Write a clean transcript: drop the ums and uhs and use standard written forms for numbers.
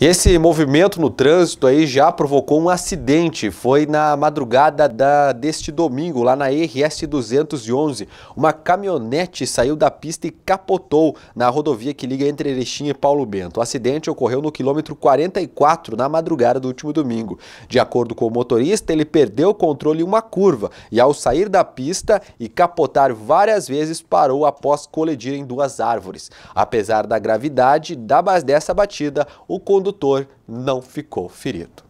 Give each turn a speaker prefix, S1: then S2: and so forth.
S1: E esse movimento no trânsito aí já provocou um acidente. Foi na madrugada deste domingo, lá na RS 211. Uma caminhonete saiu da pista e capotou na rodovia que liga entre Erechim e Paulo Bento. O acidente ocorreu no quilômetro 44, na madrugada do último domingo. De acordo com o motorista, ele perdeu o controle em uma curva e, ao sair da pista e capotar várias vezes, parou após colidir em duas árvores. Apesar da gravidade dessa batida, o condutor não ficou ferido.